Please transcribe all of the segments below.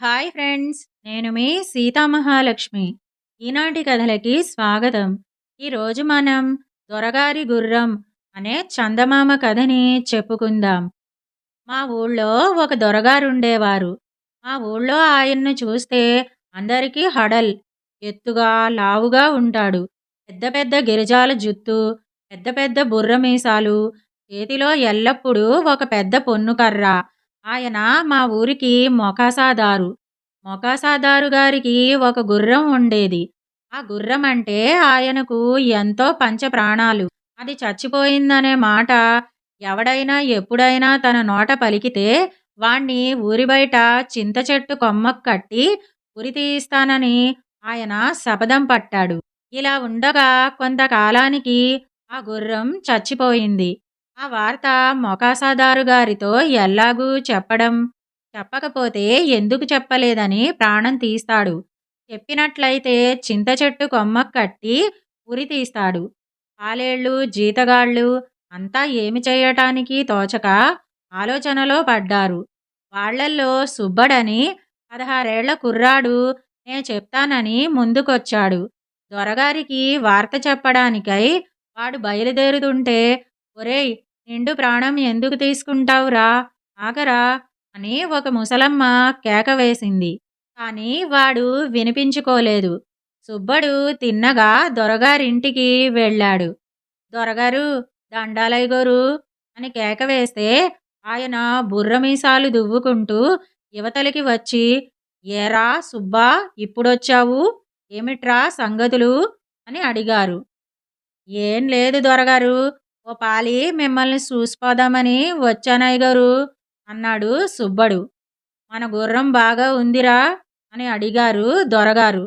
Hi friends, నేను మీ సీతామహాలక్ష్మి. ఈనాటి కథలకి స్వాగతం. ఈరోజు మనం దొరగారి గుర్రం అనే చందమామ కథని చెప్పుకుందాం. మా ఊళ్ళో ఒక దొరగారుండేవారు. మా ఊళ్ళో ఆయన్ను చూస్తే అందరికీ హడల్. ఎత్తుగా, లావుగా ఉంటాడు. పెద్ద పెద్ద గిరిజాల జుత్తు, పెద్ద పెద్ద బుర్ర మీసాలు, చేతిలో ఎల్లప్పుడూ ఒక పెద్ద పొన్నుకర్ర. ఆయన మా ఊరికి మొకాసాదారు. మొకాసాదారు గారికి ఒక గుర్రం ఉండేది. ఆ గుర్రం అంటే ఆయనకు ఎంతో పంచప్రాణాలు. అది చచ్చిపోయిందనే మాట ఎవడైనా ఎప్పుడైనా తన నోట పలికితే వాణ్ణి ఊరి బయట చింత చెట్టు కొమ్మకు కట్టి ఉరి తీయిస్తానని ఆయన శపథం పట్టాడు. ఇలా ఉండగా కొంతకాలానికి ఆ గుర్రం చచ్చిపోయింది. ఆ వార్త మొకాసాదారు గారితో ఎల్లాగూ చెప్పడం, చెప్పకపోతే ఎందుకు చెప్పలేదని ప్రాణం తీస్తాడు. చెప్పినట్లయితే చింత చెట్టు కొమ్మకు కట్టి ఉరి తీస్తాడు. పాలేళ్ళు, జీతగాళ్ళు అంతా ఏమి చేయటానికి తోచక ఆలోచనలో పడ్డారు. వాళ్ళల్లో సుబ్బడని 16 ఏళ్ల కుర్రాడు నే చెప్తానని ముందుకొచ్చాడు. దొరగారికి వార్త చెప్పడానికై వాడు బయలుదేరుతుంటే, ఒరేయ్, నిండు ప్రాణం ఎందుకు తీసుకుంటావురా, ఆగరా అని ఒక ముసలమ్మ కేక వేసింది. కాని వాడు వినిపించుకోలేదు. సుబ్బడు తిన్నగా దొరగారింటికి వెళ్ళాడు. దొరగారు, దండాలయ్యగోరు అని కేక వేస్తే ఆయన బుర్రమీసాలు దువ్వుకుంటూ యువతలికి వచ్చి, ఏరా సుబ్బా, ఇప్పుడొచ్చావు, ఏమిట్రా సంగతులు అని అడిగారు. ఏం లేదు దొరగారు, ఓ పాలి మిమ్మల్ని చూసిపోదామని వచ్చానయ్యగారు అన్నాడు సుబ్బడు. మన గుర్రం బాగా ఉందిరా అని అడిగారు దొరగారు.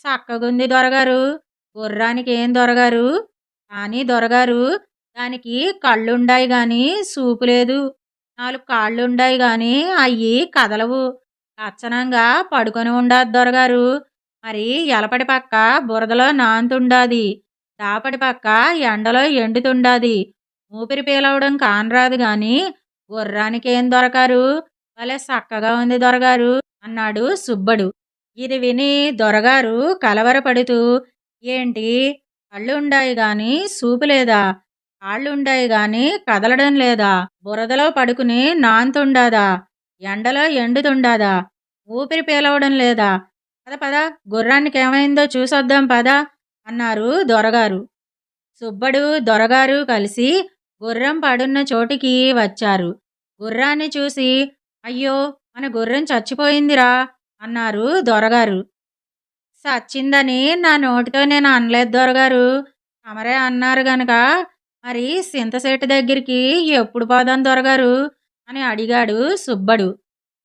సక్కగుంది దొరగారు, గుర్రానికి ఏం దొరగారు, కానీ దొరగారు, దానికి కళ్ళుండాయి గాని సూపు లేదు, 4 కాళ్ళుండాయి గాని అయ్యి కదలవు, లచ్చనంగా పడుకొని ఉండాది దొరగారు. మరి ఎలపటి పక్క బురదలో నాంతుండాది, దాపటి పక్క ఎండలో ఎండుతుండాది. ఊపిరి పీలవడం కానరాదు గాని గుర్రానికేం దొరకారు, భలే సక్కగా ఉంది దొరగారు అన్నాడు సుబ్బడు. ఇది విని దొరగారు కలవరపడుతూ, ఏంటి, కళ్ళుండాయి గాని సూపు లేదా, కాళ్ళుండాయి గాని కదలడం లేదా, బురదలో పడుకుని నాంతుండాదా, ఎండలో ఎండుతుండాదా, ఊపిరి పీలవడం లేదా, పద పద, గుర్రానికి ఏమైందో చూసొద్దాం పద అన్నారు దొరగారు. సుబ్బడు, దొరగారు కలిసి గుర్రం పడున్న చోటికి వచ్చారు. గుర్రాన్ని చూసి, అయ్యో, మన గుర్రం చచ్చిపోయిందిరా అన్నారు దొరగారు. సచ్చిందని నా నోటితో నేను అనలేదు దొరగారు, తమరే అన్నారు గనక మరి సింతశెట్టు దగ్గరికి ఎప్పుడు పోదాం దొరగారు అని అడిగాడు సుబ్బడు.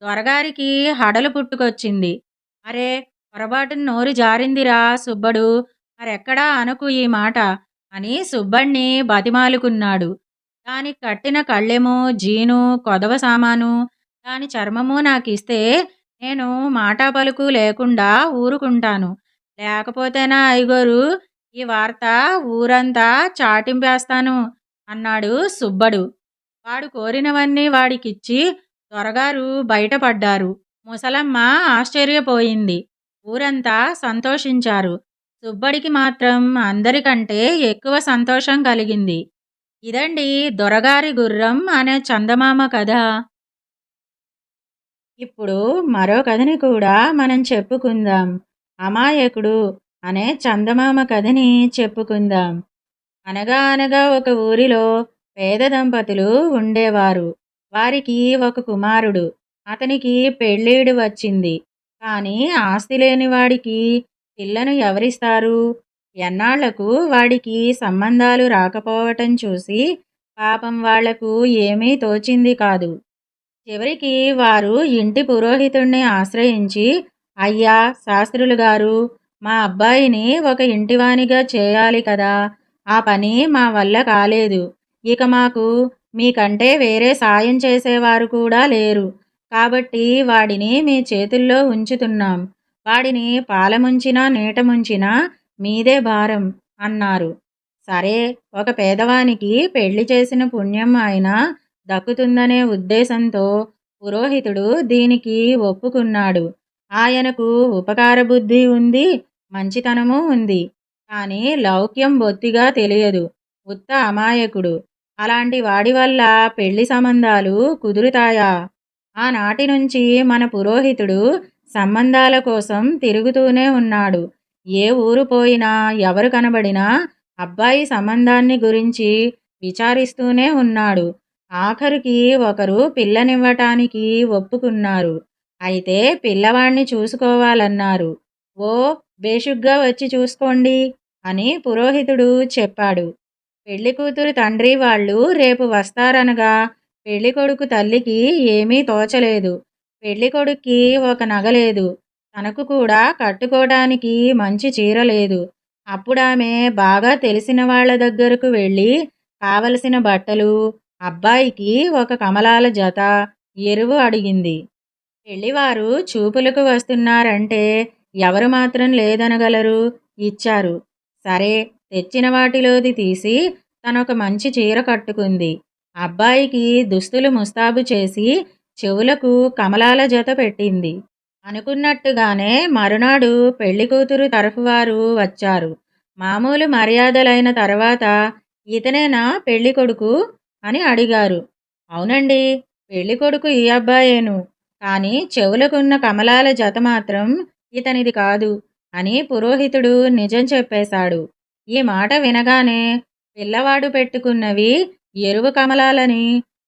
దొరగారికి హడలు పుట్టుకొచ్చింది. అరే, పొరపాటున నోరు జారిందిరా సుబ్బడు, మరెక్కడా అనకు ఈ మాట అని సుబ్బణ్ణి బతిమాలుకున్నాడు. దానికి కట్టిన కళ్ళెము, జీను, కొదవ సామాను, దాని చర్మము నాకిస్తే నేను మాటా పలుకు లేకుండా ఊరుకుంటాను. లేకపోతేనా అయ్యగోరు, ఈ వార్త ఊరంతా చాటింపేస్తాను అన్నాడు సుబ్బడు. వాడు కోరినవన్నీ వాడికిచ్చి దొరగారు బయటపడ్డారు. ముసలమ్మ ఆశ్చర్యపోయింది. ఊరంతా సంతోషించారు. సుబ్బడికి మాత్రం అందరికంటే ఎక్కువ సంతోషం కలిగింది. ఇదండి దొరగారి గుర్రం అనే చందమామ కథ. ఇప్పుడు మరో కథని కూడా మనం చెప్పుకుందాం. అమాయకుడు అనే చందమామ కథని చెప్పుకుందాం. అనగా అనగా ఒక ఊరిలో పేద దంపతులు ఉండేవారు. వారికి ఒక కుమారుడు. అతనికి పెళ్ళీడు వచ్చింది. కానీ ఆస్తి లేని వాడికి పిల్లను ఎవరిస్తారు? ఎన్నాళ్లకు వాడికి సంబంధాలు రాకపోవటం చూసి పాపం వాళ్లకు ఏమీ తోచింది కాదు. చివరికి వారు ఇంటి పురోహితుణ్ణి ఆశ్రయించి, అయ్యా శాస్త్రులు గారు, మా అబ్బాయిని ఒక ఇంటివానిగా చేయాలి కదా, ఆ పని మా వల్ల కాలేదు. ఇక మాకు మీకంటే వేరే సాయం చేసేవారు కూడా లేరు. కాబట్టి వాడిని మీ చేతుల్లో ఉంచుతున్నాం. వాడిని పాలముంచినా నీట ముంచినా మీదే భారం అన్నారు. సరే, ఒక పేదవానికి పెళ్లి చేసిన పుణ్యం ఆయన దక్కుతుందనే ఉద్దేశంతో పురోహితుడు దీనికి ఒప్పుకున్నాడు. ఆయనకు ఉపకార బుద్ధి ఉంది, మంచితనము ఉంది. కానీ లౌక్యం బొత్తిగా తెలియదు. ఉత్త అమాయకుడు. అలాంటి వాడి వల్ల పెళ్లి సంబంధాలు కుదురుతాయా? ఆనాటి నుంచి మన పురోహితుడు సంబంధాల కోసం తిరుగుతూనే ఉన్నాడు. ఏ ఊరు పోయినా, ఎవరు కనబడినా అబ్బాయి సంబంధాన్ని గురించి విచారిస్తూనే ఉన్నాడు. ఆఖరికి ఒకరు పిల్లనివ్వటానికి ఒప్పుకున్నారు. అయితే పిల్లవాణ్ణి చూసుకోవాలన్నారు. ఓ బేషుగ్గా వచ్చి చూసుకోండి అని పురోహితుడు చెప్పాడు. పెళ్లికూతురు తండ్రి వాళ్ళు రేపు వస్తారనగా పెళ్ళికొడుకు తల్లికి ఏమీ తోచలేదు. పెళ్ళికొడుక్కి ఒక నగలేదు. తనకు కూడా కట్టుకోవడానికి మంచి చీర లేదు. అప్పుడామె బాగా తెలిసిన వాళ్ళ దగ్గరకు వెళ్ళి కావలసిన బట్టలు, అబ్బాయికి ఒక కమలాల జత, ఎరువు అడిగింది. పెళ్లివారు చూపులకు వస్తున్నారంటే ఎవరు మాత్రం లేదనగలరు? ఇచ్చారు. సరే, తెచ్చిన వాటిలోది తీసి తనొక మంచి చీర కట్టుకుంది. అబ్బాయికి దుస్తులు ముస్తాబు చేసి చెవులకు కమలాల జత పెట్టింది. అనుకున్నట్టుగానే మరునాడు పెళ్లికూతురు తరఫువారు వచ్చారు. మామూలు మర్యాదలైన తర్వాత ఇతనేనా పెళ్ళికొడుకు అని అడిగారు. అవునండి, పెళ్ళికొడుకు ఈ అబ్బాయేను. కానీ చెవులకున్న కమలాల జత మాత్రం ఇతనిది కాదు అని పురోహితుడు నిజం చెప్పేశాడు. ఈ మాట వినగానే పిల్లవాడు పెట్టుకున్నవి ఎరువు కమలాలని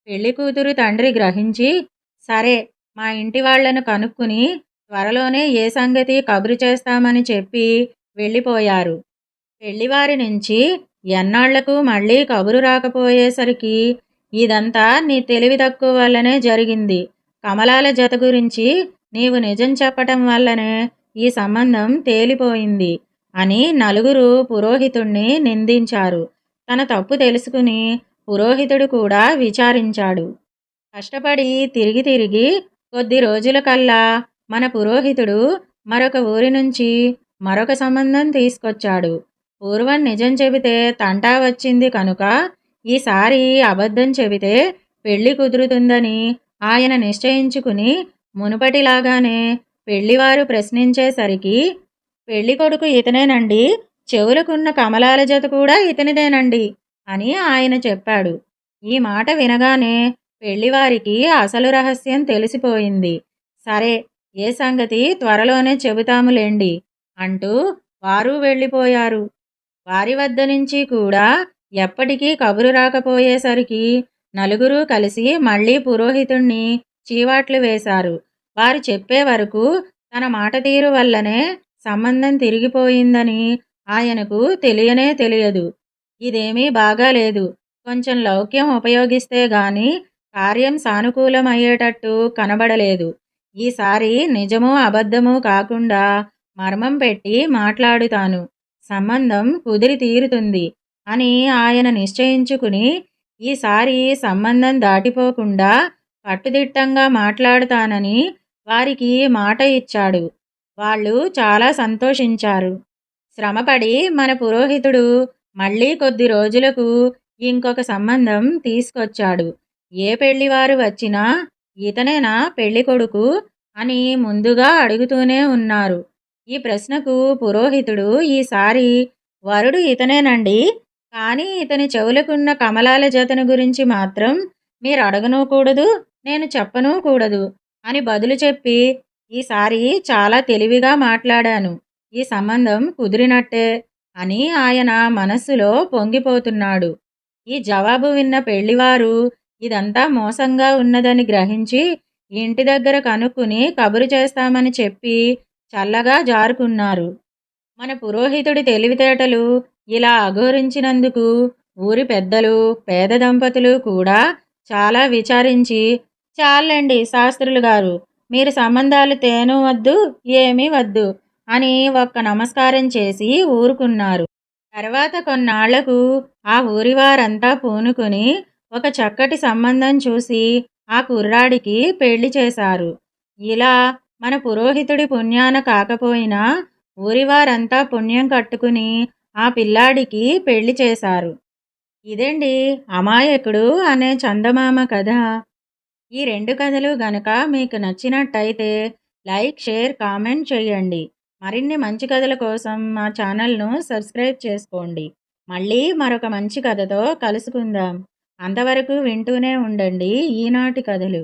పెళ్లికూతురు తండ్రి గ్రహించి, సరే, మా ఇంటి వాళ్లను కనుక్కుని త్వరలోనే ఏ సంగతి కబురు చేస్తామని చెప్పి వెళ్ళిపోయారు. పెళ్లివారి నుంచి ఎన్నాళ్లకు మళ్ళీ కబురు రాకపోయేసరికి ఇదంతా నీ తెలివి తక్కువ వల్లనే జరిగింది. కమలాల జత గురించి నీవు నిజం చెప్పటం వల్లనే ఈ సంబంధం తేలిపోయింది అని నలుగురు పురోహితుణ్ణి నిందించారు. తన తప్పు తెలుసుకుని పురోహితుడు కూడా విచారించాడు. కష్టపడి తిరిగి తిరిగి కొద్ది రోజులకల్లా మన పురోహితుడు మరొక ఊరి నుంచి మరొక సంబంధం తీసుకొచ్చాడు. పూర్వం నిజం చెబితే తంటా వచ్చింది కనుక ఈసారి అబద్ధం చెబితే పెళ్లి కుదురుతుందని ఆయన నిశ్చయించుకుని మునుపటిలాగానే పెళ్లివారు ప్రశ్నించేసరికి పెళ్ళికొడుకు ఇతనేనండి, చెవులకున్న కమలాల జత కూడా ఇతనిదేనండి అని ఆయన చెప్పాడు. ఈ మాట వినగానే పెళ్లివారికి అసలు రహస్యం తెలిసిపోయింది. సరే, ఏ సంగతి త్వరలోనే చెబుతాములేండి అంటూ వారు వెళ్ళిపోయారు. వారి వద్ద నుంచి కూడా ఎప్పటికీ కబురు రాకపోయేసరికి నలుగురు కలిసి మళ్లీ పురోహితుణ్ణి చీవాట్లు వేశారు. వారు చెప్పే వరకు తన మాట తీరు వల్లనే సంబంధం తిరిగిపోయిందని ఆయనకు తెలియనే తెలియదు. ఇదేమీ బాగాలేదు. కొంచెం లౌక్యం ఉపయోగిస్తే గాని కార్యం సానుకూలమయ్యేటట్టు కనబడలేదు. ఈసారి నిజమూ అబద్ధమూ కాకుండా మర్మం పెట్టి మాట్లాడుతాను. సంబంధం కుదిరి తీరుతుంది అని ఆయన నిశ్చయించుకుని ఈసారి సంబంధం దాటిపోకుండా కట్టుదిట్టంగా మాట్లాడుతానని వారికి మాట ఇచ్చాడు. వాళ్ళు చాలా సంతోషించారు. శ్రమపడి మన పురోహితుడు మళ్ళీ కొద్ది రోజులకు ఇంకొక సంబంధం తీసుకొచ్చాడు. ఏ పెళ్లివారు వచ్చినా ఇతనేనా పెళ్ళికొడుకు అని ముందుగా అడుగుతూనే ఉన్నారు. ఈ ప్రశ్నకు పురోహితుడు ఈసారి వరుడు ఇతనేనండి, కానీ ఇతని చెవులకున్న కమలాల జతను గురించి మాత్రం మీరు అడగనూకూడదు, నేను చెప్పనూకూడదు అని బదులు చెప్పి, ఈసారి చాలా తెలివిగా మాట్లాడాను, ఈ సంబంధం కుదిరినట్టే అని ఆయన మనస్సులో పొంగిపోతున్నాడు. ఈ జవాబు విన్న పెళ్లివారు ఇదంతా మోసంగా ఉన్నదని గ్రహించి ఇంటి దగ్గర కనుక్కుని కబురు చేస్తామని చెప్పి చల్లగా జారుకున్నారు. మన పురోహితుడి తెలివితేటలు ఇలా అఘోరించినందుకు ఊరి పెద్దలు, పేద దంపతులు కూడా చాలా విచారించి, చాలండి శాస్త్రులు గారు, మీరు సంబంధాలు తేను వద్దు, ఏమీ వద్దు అని ఒక్క నమస్కారం చేసి ఊరుకున్నారు. తర్వాత కొన్నాళ్లకు ఆ ఊరివారంతా పూనుకొని ఒక చక్కటి సంబంధం చూసి ఆ కుర్రాడికి పెళ్లి చేశారు. ఇలా మన పురోహితుడి పుణ్యాన కాకపోయినా ఊరివారంతా పుణ్యం కట్టుకుని ఆ పిల్లాడికి పెళ్లి చేశారు. ఇదండి అమాయకుడు అనే చందమామ కథ. ఈ రెండు కథలు గనక మీకు నచ్చినట్టయితే లైక్, షేర్, కామెంట్ చేయండి. మరిన్ని మంచి కథల కోసం మా ఛానల్ను సబ్స్క్రైబ్ చేసుకోండి. మళ్ళీ మరొక మంచి కథతో కలుసుకుందాం. అంతవరకు వింటూనే ఉండండి ఈనాటి కథలు.